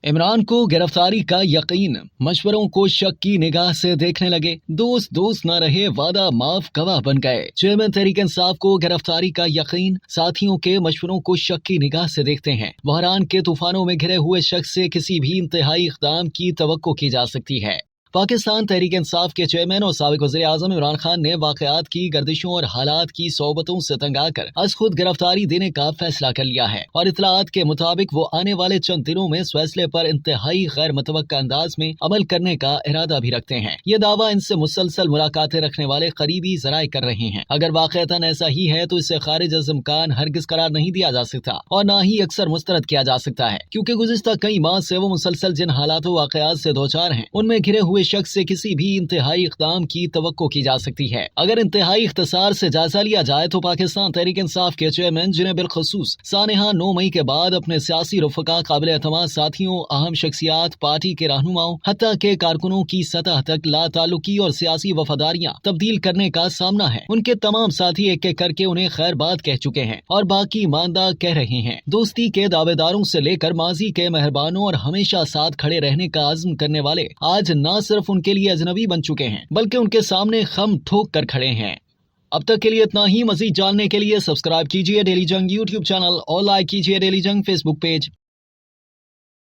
इमरान को गिरफ्तारी का यकीन, मशवरों को शक की निगाह से देखने लगे, दोस्त दोस्त न रहे, वादा माफ गवाह बन गए। चेयरमैन तहरीक इंसाफ को गिरफ्तारी का यकीन, साथियों के मशवरों को शक की निगाह से देखते हैं। बहरान के तूफानों में घिरे हुए शख्स से किसी भी इंतहाई इक़दाम की तवक्को की जा सकती है। पाकिस्तान तहरीक इंसाफ के चेयरमैन और साबिक वज़ीर-ए-आज़म इमरान खान ने वाक़यात की गर्दिशों और हालात की सोबतों से तंग आकर अज खुद गिरफ्तारी देने का फैसला कर लिया है और इतलात के मुताबिक वो आने वाले चंद दिनों में इस फैसले पर इंतहाई गैर मुतवक्का अंदाज में अमल करने का इरादा भी रखते हैं। ये दावा इनसे मुसलसल मुलाकातें रखने वाले करीबी ज़राए कर रहे हैं। अगर वाक़अतन ऐसा ही है तो इसे खारिज अज़ इम्कान हरगिज़ करार नहीं दिया जा सकता और न ही अक्सर मुस्तरद किया जा सकता है, क्योंकि गुज़िश्ता कई माह से वो मुसलसल जिन हालात वाक़यात से दो चार हैं उनमें घिरे हुए शख्स से किसी भी इंतहाई इक़दाम की तवक्को की जा सकती है। अगर इंतहाई इख्तिसार से जायजा लिया जाए तो पाकिस्तान तहरीक इंसाफ के चेयरमैन, जिन्हें बिलखसूस सानेहा 9 मई के बाद अपने सियासी रफ़का, काबिल एतमाद साथियों, अहम शख्सियात, पार्टी के रहनुमाओं, हत्ता के कारकुनों की सतह तक लाताल्लुकी और सियासी वफादारियां तब्दील करने का सामना है। उनके तमाम साथी एक एक करके उन्हें खैर बात कह चुके हैं और बाकी मानदा कह रहे हैं। दोस्ती के दावेदारों से लेकर माजी के मेहरबानों और हमेशा साथ खड़े रहने का अज़्म करने वाले आज न सिर्फ उनके लिए अजनबी बन चुके हैं बल्कि उनके सामने खम ठोक कर खड़े हैं। अब तक के लिए इतना ही। मज़ीद जानने के लिए सब्सक्राइब कीजिए डेली जंग यूट्यूब चैनल और लाइक कीजिए डेली जंग फेसबुक पेज।